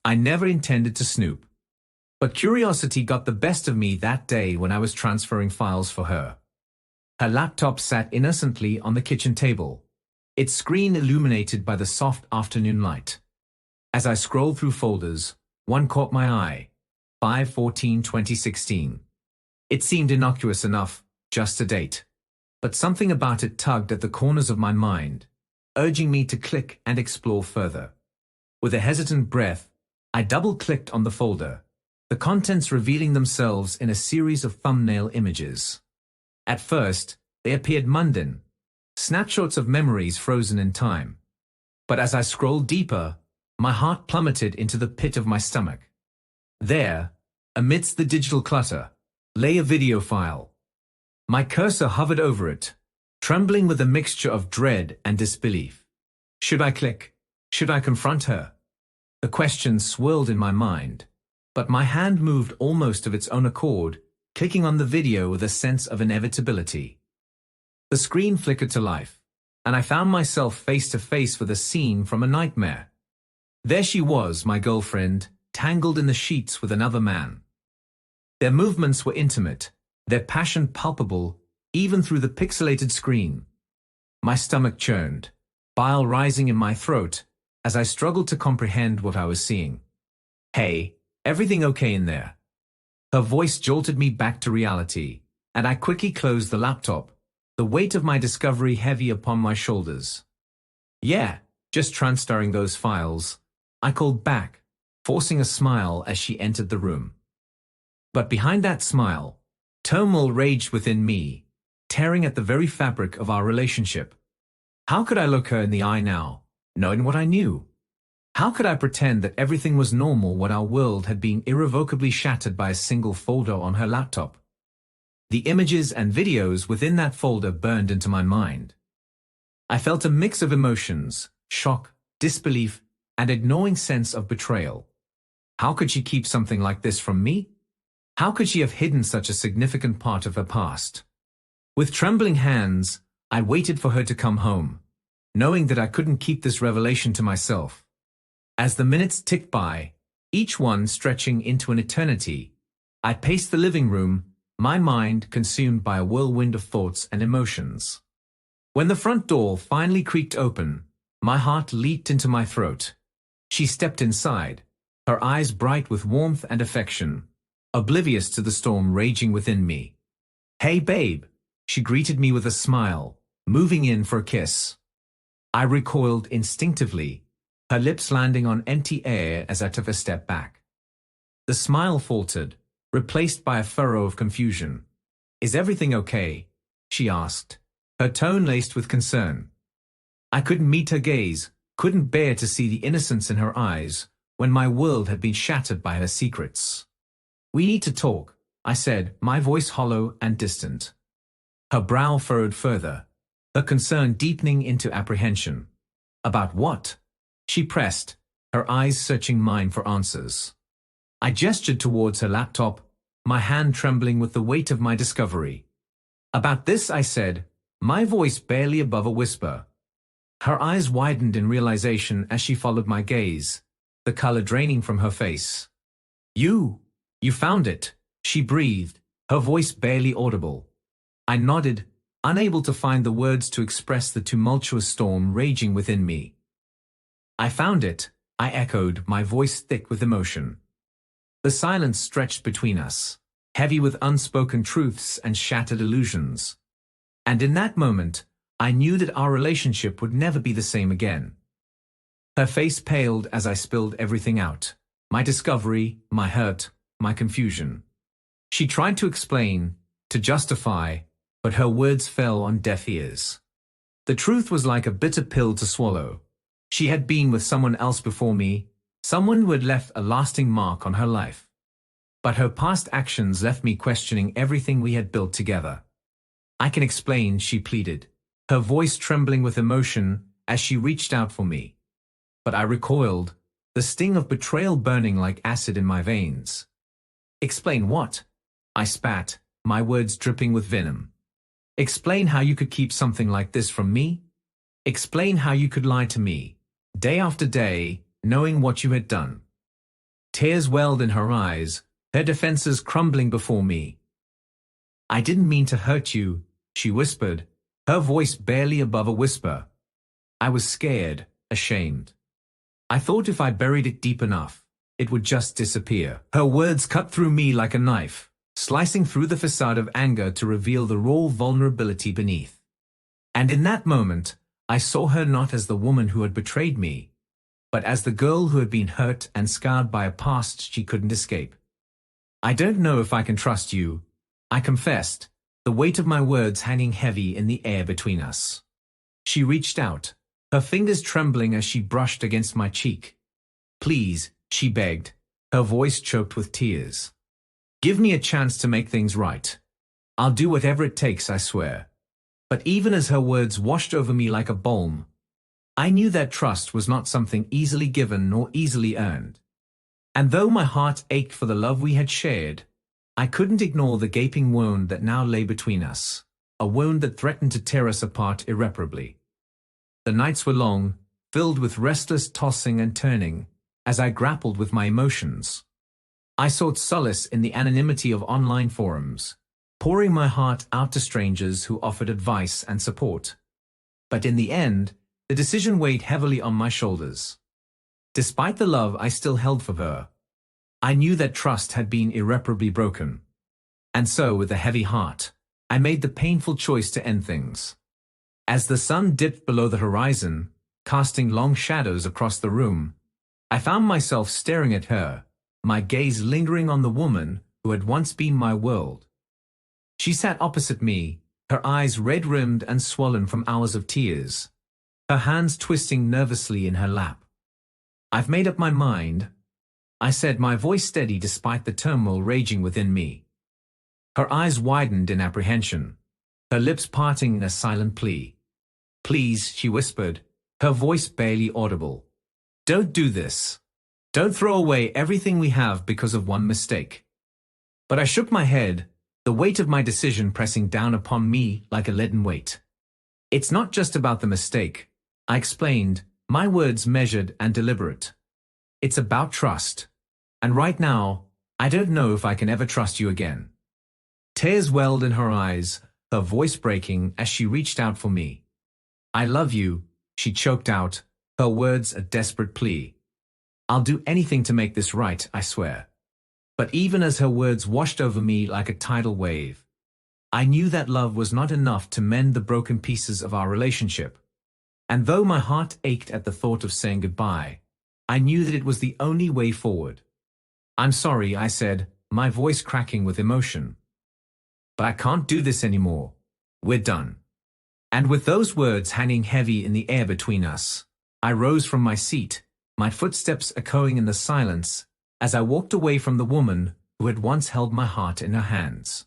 I never intended to snoop. But curiosity got the best of me that day when I was transferring files for her. Her laptop sat innocently on the kitchen table, its screen illuminated by the soft afternoon light. As I scrolled through folders, one caught my eye: 5/14/2016. It seemed innocuous enough, just a date. But something about it tugged at the corners of my mind, urging me to click and explore further. With a hesitant breath, I double-clicked on the folder, the contents revealing themselves in a series of thumbnail images. At first, they appeared mundane, snapshots of memories frozen in time. But as I scrolled deeper, my heart plummeted into the pit of my stomach. There, amidst the digital clutter, lay a video file. My cursor hovered over it, trembling with a mixture of dread and disbelief. Should I click? Should I confront her? The questions swirled in my mind, but my hand moved almost of its own accord, clicking on the video with a sense of inevitability. The screen flickered to life, and I found myself face to face with a scene from a nightmare. There she was, my girlfriend, tangled in the sheets with another man. Their movements were intimate, their passion palpable, even through the pixelated screen. My stomach churned, bile rising in my throat, as I struggled to comprehend what I was seeing. "Hey, everything okay in there?" Her voice jolted me back to reality, and I quickly closed the laptop, the weight of my discovery heavy upon my shoulders. "Yeah, just transferring those files," I called back, forcing a smile as she entered the room. But behind that smile, turmoil raged within me, tearing at the very fabric of our relationship. How could I look her in the eye now, knowing what I knew? How could I pretend that everything was normal when our world had been irrevocably shattered by a single folder on her laptop? The images and videos within that folder burned into my mind. I felt a mix of emotions: shock, disbelief, and a gnawing sense of betrayal. How could she keep something like this from me? How could she have hidden such a significant part of her past? With trembling hands, I waited for her to come home, knowing that I couldn't keep this revelation to myself. As the minutes ticked by, each one stretching into an eternity, I paced the living room, my mind consumed by a whirlwind of thoughts and emotions. When the front door finally creaked open, my heart leaped into my throat. She stepped inside, her eyes bright with warmth and affection, oblivious to the storm raging within me. "Hey babe," she greeted me with a smile, moving in for a kiss. I recoiled instinctively, her lips landing on empty air as I took a step back. The smile faltered, replaced by a furrow of confusion. "Is everything okay?" she asked, her tone laced with concern. I couldn't meet her gaze, couldn't bear to see the innocence in her eyes, when my world had been shattered by her secrets. "We need to talk," I said, my voice hollow and distant. Her brow furrowed further, her concern deepening into apprehension. "About what?" she pressed, her eyes searching mine for answers. I gestured towards her laptop, my hand trembling with the weight of my discovery. "About this," I said, my voice barely above a whisper. Her eyes widened in realization as she followed my gaze, the color draining from her face. You found it," she breathed, her voice barely audible. I nodded, unable to find the words to express the tumultuous storm raging within me. "I found it," I echoed, my voice thick with emotion. The silence stretched between us, heavy with unspoken truths and shattered illusions. And in that moment, I knew that our relationship would never be the same again. Her face paled as I spilled everything out: my discovery, my hurt, my confusion. She tried to explain, to justify, but her words fell on deaf ears. The truth was like a bitter pill to swallow. She had been with someone else before me, someone who had left a lasting mark on her life. But her past actions left me questioning everything we had built together. "I can explain," she pleaded, her voice trembling with emotion as she reached out for me. But I recoiled, the sting of betrayal burning like acid in my veins. "Explain what?" I spat, my words dripping with venom. "Explain how you could keep something like this from me? Explain how you could lie to me, day after day, knowing what you had done." Tears welled in her eyes, her defenses crumbling before me. "I didn't mean to hurt you," she whispered, her voice barely above a whisper. I was scared, ashamed. I thought if I buried it deep enough, it would just disappear. Her words cut through me like a knife, slicing through the facade of anger to reveal the raw vulnerability beneath. And in that moment, I saw her not as the woman who had betrayed me, but as the girl who had been hurt and scarred by a past she couldn't escape. "I don't know if I can trust you," I confessed, the weight of my words hanging heavy in the air between us. She reached out, her fingers trembling as she brushed against my cheek. "Please," she begged, her voice choked with tears. "Give me a chance to make things right. I'll do whatever it takes, I swear." But even as her words washed over me like a balm, I knew that trust was not something easily given nor easily earned. And though my heart ached for the love we had shared, I couldn't ignore the gaping wound that now lay between us, a wound that threatened to tear us apart irreparably. The nights were long, filled with restless tossing and turning, as I grappled with my emotions. I sought solace in the anonymity of online forums, pouring my heart out to strangers who offered advice and support. But in the end, the decision weighed heavily on my shoulders. Despite the love I still held for her, I knew that trust had been irreparably broken. And so, with a heavy heart, I made the painful choice to end things. As the sun dipped below the horizon, casting long shadows across the room, I found myself staring at her, my gaze lingering on the woman who had once been my world. She sat opposite me, her eyes red-rimmed and swollen from hours of tears, her hands twisting nervously in her lap. "I've made up my mind," I said, my voice steady despite the turmoil raging within me. Her eyes widened in apprehension, her lips parting in a silent plea. "Please," she whispered, her voice barely audible. "Don't do this. Don't throw away everything we have because of one mistake." But I shook my head, the weight of my decision pressing down upon me like a leaden weight. "It's not just about the mistake," I explained, my words measured and deliberate. "It's about trust. And right now, I don't know if I can ever trust you again." Tears welled in her eyes, her voice breaking as she reached out for me. "I love you," she choked out, her words a desperate plea. "I'll do anything to make this right, I swear." But even as her words washed over me like a tidal wave, I knew that love was not enough to mend the broken pieces of our relationship. And though my heart ached at the thought of saying goodbye, I knew that it was the only way forward. "I'm sorry," I said, my voice cracking with emotion. "But I can't do this anymore. We're done." And with those words hanging heavy in the air between us, I rose from my seat, my footsteps echoing in the silence, as I walked away from the woman who had once held my heart in her hands.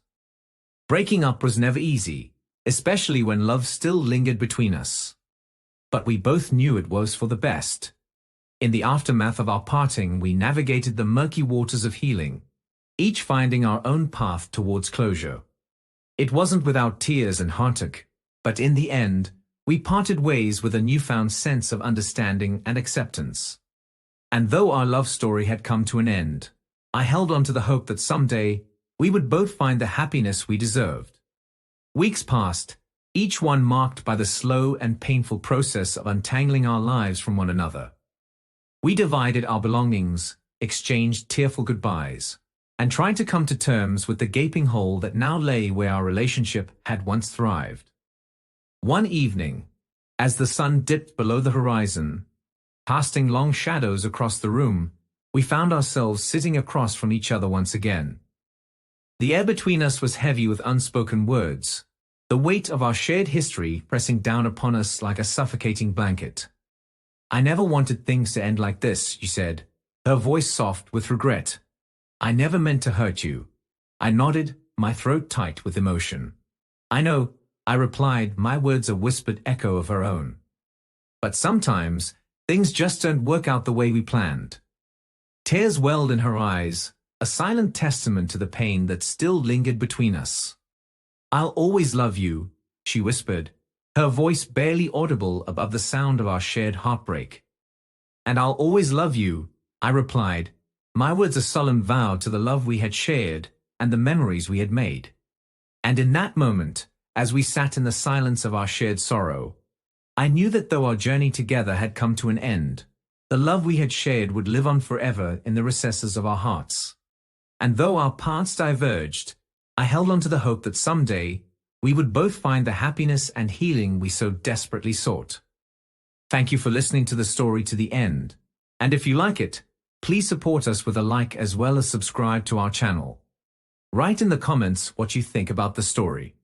Breaking up was never easy, especially when love still lingered between us. But we both knew it was for the best. In the aftermath of our parting, we navigated the murky waters of healing, each finding our own path towards closure. It wasn't without tears and heartache, but in the end, we parted ways with a newfound sense of understanding and acceptance. And though our love story had come to an end, I held on to the hope that someday we would both find the happiness we deserved. Weeks passed, each one marked by the slow and painful process of untangling our lives from one another. We divided our belongings, exchanged tearful goodbyes, and tried to come to terms with the gaping hole that now lay where our relationship had once thrived. One evening, as the sun dipped below the horizon, casting long shadows across the room, we found ourselves sitting across from each other once again. The air between us was heavy with unspoken words, the weight of our shared history pressing down upon us like a suffocating blanket. "I never wanted things to end like this," she said, her voice soft with regret. "I never meant to hurt you." I nodded, my throat tight with emotion. "I know," I replied, my words a whispered echo of her own. "But sometimes, things just don't work out the way we planned." Tears welled in her eyes, a silent testament to the pain that still lingered between us. "I'll always love you," she whispered, her voice barely audible above the sound of our shared heartbreak. "And I'll always love you," I replied, My words a solemn vow to the love we had shared and the memories we had made. And in that moment, as we sat in the silence of our shared sorrow, I knew that though our journey together had come to an end, the love we had shared would live on forever in the recesses of our hearts. And though our paths diverged, I held on to the hope that someday we would both find the happiness and healing we so desperately sought. Thank you for listening to the story to the end. And if you like it, please support us with a like as well as subscribe to our channel. Write in the comments what you think about the story.